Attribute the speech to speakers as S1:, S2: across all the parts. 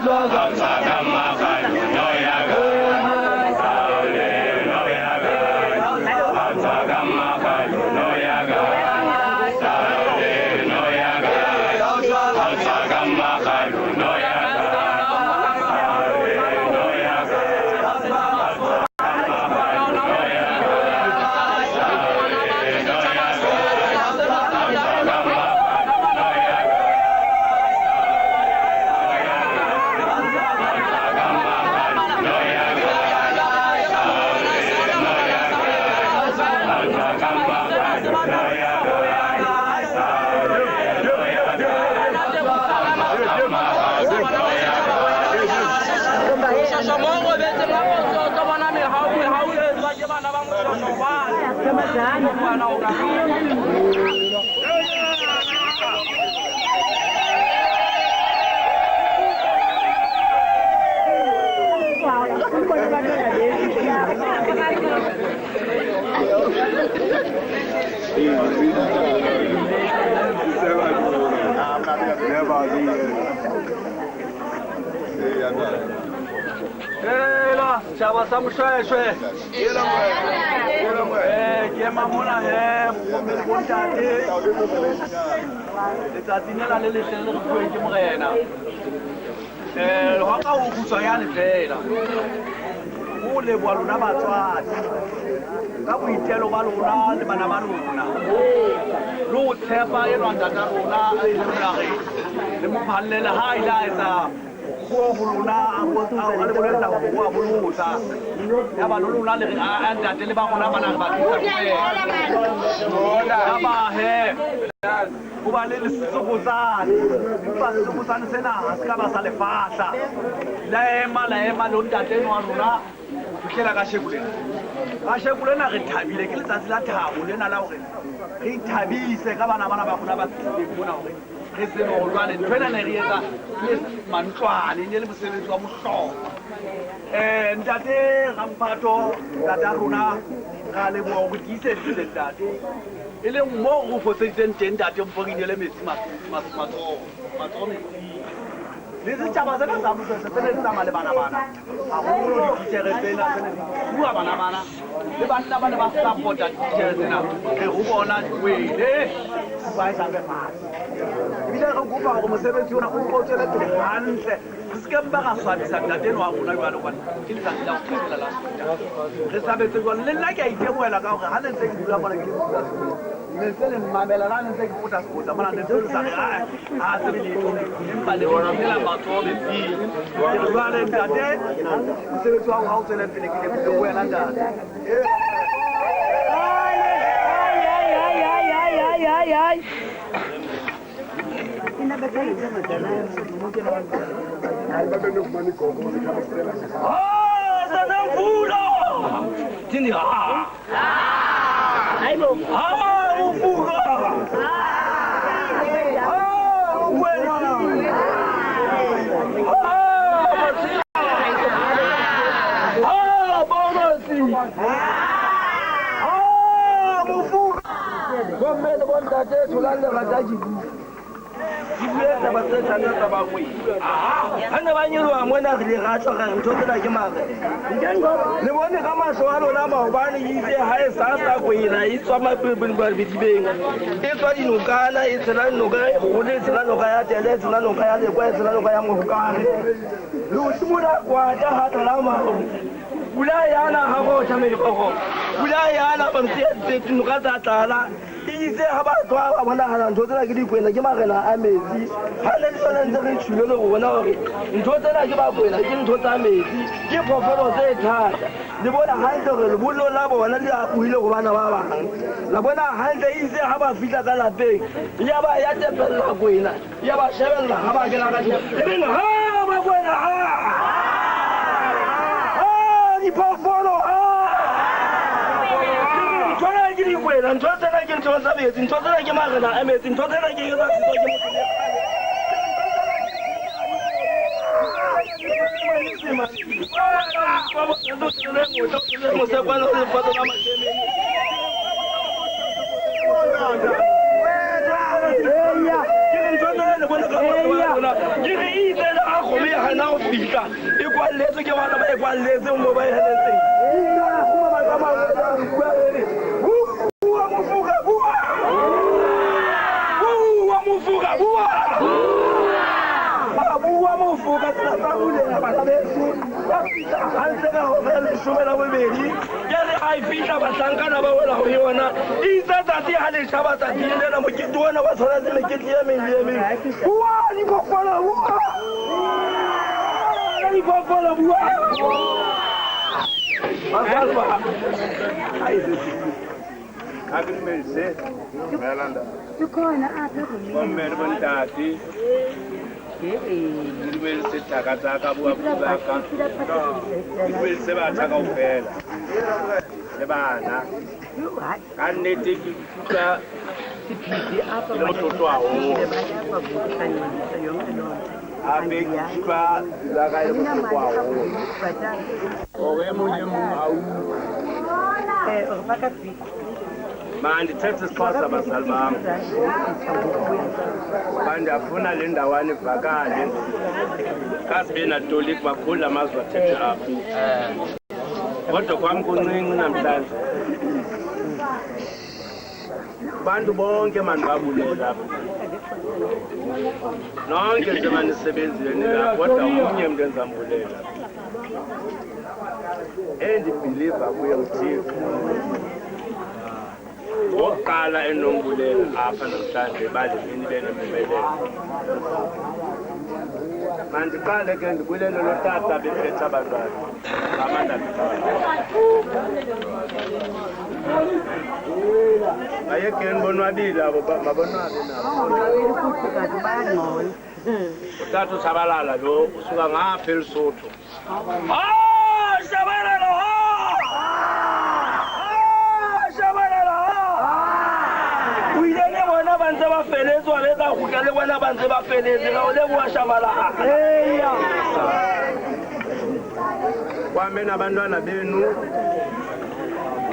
S1: Xhosa Chama Samushwe. Kema mona he, Ntate. Letsatsi nela le lehlele re bueng ke morena. Ha ka o butswa ya lefela. O le bua lona batswadi. Ka boitelo ba lona le bana ba lona. Lo tshepa e lwa Ntate rona a ile re le mo phallela ha ila etsa go bolona a le bolela go a bolosa ya ba lona le a Ntate le ba gona bana ba ka ba he go ba le lesogozane ba lesogozane sena a se ka ba sa lefahla la ema lo Ntate wa rona fihlela ka shekulena re thabile ke letsatsi la thabo lena la gore re ithabise ka bana ba gona ba tsebeng mona gore re se no lwane ntwena ne re etsa le mantlwane ne le mosebetsi wa mohlokwa Ntate Ramphato Ntate rona ga le mo go ditse Ntate e le mo go fotseditseng teng Ntate mpogile metsi matso le se taba se ka mo se le tsama le bana a go di tere tsena bua bana le bana ba ba support tere tsena re go bona wele ba isa be fast ebile re go ba go mosebetsi ona o tswela pele hantle se ke mba ga swabisa Ntate wa rona jwa le bona ke le tsatsi la go tsela la re sabetse go le nna ke a itemoela ka gore ha ne ntse ke dula bona ke dula Mesele mamela la ntse ke puta skota mona ntse re sa a se le empa le bona le la batho be di ke rwale Ntate mosebetsi wa go tsela pele ke le go wena Ntate ay ina beta ile madana mo ke na ba be no mani ko mo ka stela sana fulo tindi ay mo Mofoka bueno bonosi Mofoka gomme le bon Ntate tholale rataji Ibueta ba tsena tsa ba ngwe. Hana ba nyirwa mona re ga tlo ga ntho tsena ke mare. Le bone ga maso a lona maobane itse ha e sa go ira e tswa mapebeng ba bidibeng. E tswa dinokana e tsela noka go le tsela noka ya tele tsela noka ya le kwa tsela noka ya Mofoka. Lo simula kwa ta ha tla ma. Bula yana ha go tshame go. Bula yana ba ntse noka tsa tala. Itse ha ba tswa ba bona ha ntho tsena ke dikwena ke marena a metsi ha le tsona ntse re tshilo le go bona gore ntho tsena ke ba kwena ke ntho tsa metsi ke phofolo tse thata le bona hantle gore le bollo la bona le a buile go bana ba bang la bona hantle itse ha ba fitla ka lapeng ya ba ya tepella kwena ya ba shebella ha ba kena ka teng ha ba kwena di phofolo Bueno, entonces hay que entonces hay que más nada, entonces hay que ayudar le shumela bobedi ya re a fihla bahlankana ba wela ho yona itse tsatsi ha le shaba tsatsi le na mokete wona ba tshwana le mekete ya mele wa di kokola wa di kokola wa Asalva Agrimelse Melanda
S2: Tukona apha
S1: Ommer Ntate Agrimelse takataka buabaka Agrimelse ba taka ufela le bana ka nnete ke ka
S2: Tiphiti apha
S1: le mototlo a ho a be kwa la ga ile kwa ho o we mo le mo a u
S2: o baka pi
S1: manje thathe isixhosa bazali bami manje afuna le ndawana ivakale kasibe natolik bakhulu amazwi athethe apha kodwa kwami kuncinci namhlanje bantu bonke mani babulela lapha nonke nje manisebenzeni lapha kodwa umunye mntu enzambulela endibhiliva kuye uthixo wokuqala enombulela apha namhlanje ebalini benempumelelo mandiqale ke ndikwilelo lotata bephethe abantwana amandabetha ayekeni bonwabile abo mabonwabe nabo utata usabalala lo usuka ngapha elisotho shabalala uyilele bona banze bafelezwa beza kugale bona banze bafeleze ngawule kuwashabala kwame nabantwana benu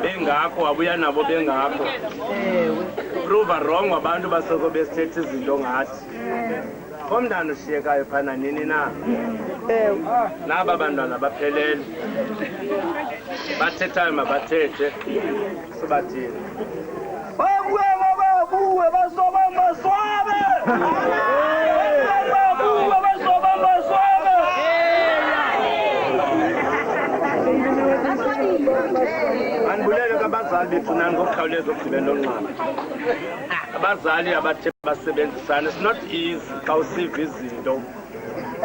S1: bengakho wabuya nabo bengakho prove wrong wabantu basoko besithethe izinto ngathi komntana ushiyekayo phana nini na naba bantwana baphelele bathethayo mabathethe sibathini babuwe basoba maswabe babuwe basoba maswabe anibulele kabazali bethu nani ngokukhawuleza ukugqibela onqaba abazali abathe basebenzisana it's not easy xa usiva izinto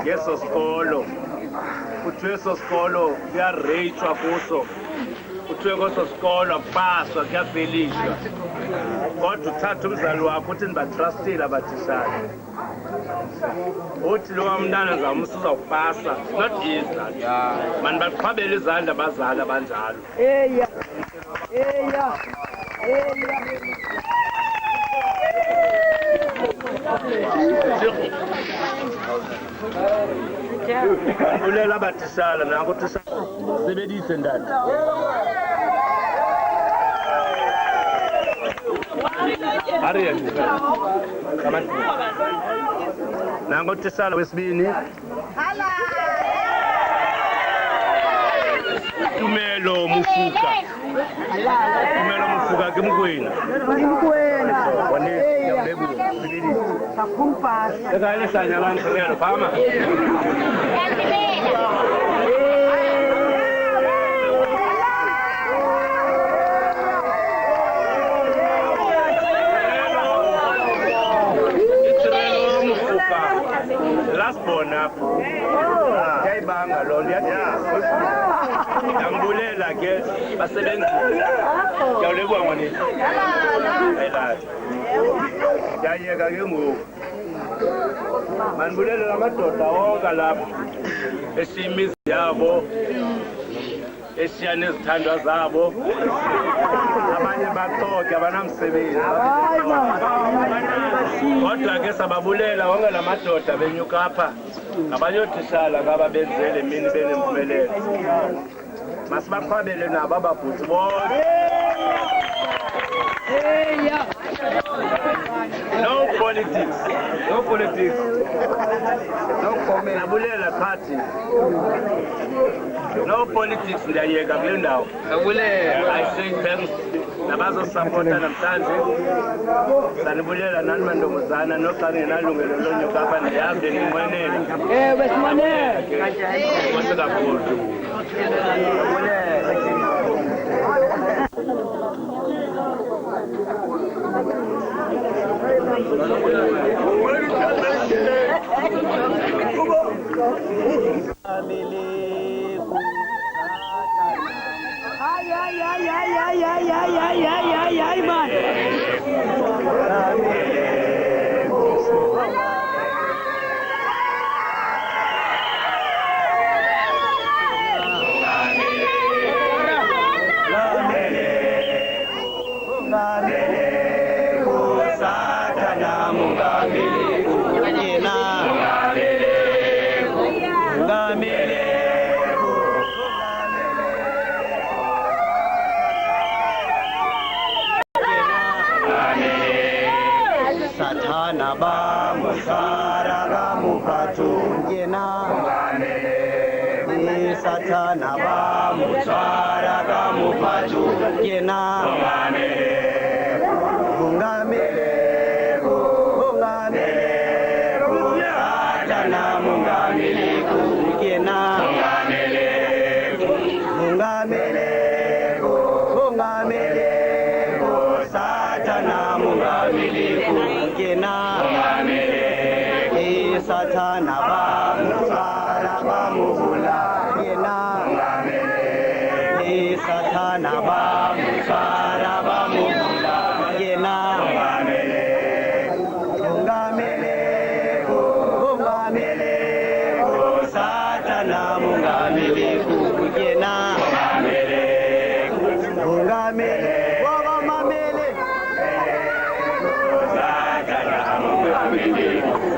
S1: ngeso sikolo kuthiwe eso sikolo kuyareyitshwa kuso kuthiwe kweso sikolo akupaswa kuyafelishwa kodwa uthatha umzali wakho uthi ndibatrustile abatishana uthi lo wamntana nzamsa uzawupasa not easy that mani baqhwabela izandla abazali abanjalo ulela abatishana nanko utishana sebedise Ntate Ariya nango utishana wesibini Tumelo Mofoka Tumelo Mofoka ke Mokoena wane ya lebu sibidi
S2: takumpa
S1: ka ile sanya lan khanyana fama last born up kayibanga lo ngiyambulela ke basebenzi yawulekwa ngone ayilati yayeka ke ngoku manibulele lamadoda wonke lapha esimizi yabo esiyane izithandwa zabo abanye baqoke abanamsebenzi kodwa ke sababulela wonke lamadoda benyuka apha abanye othishala ngaba benzele mini benempumelelo masibaqhwabele nabo ababhuti bonke no politics no comment abulela party no politics ndiyayeka kule ndawo abulela I say thanks nabazosupporta namhlanje sanibulela nani mantombazana noxa ngenalungelo lonyuka apha ndihambe ndinqwenele
S2: wesimane
S1: kakhulu Satana ba musara ga mupatu ngena Satana ba musara ga mupatu ngena Mungamele Satana mungamele ngena Mungamele Satana mungamele ngena Satana ba musara ba mubula ngena Satana ba musara ba mubula ngena mungamele Satana mungamele ngena mungamele Satana mungamele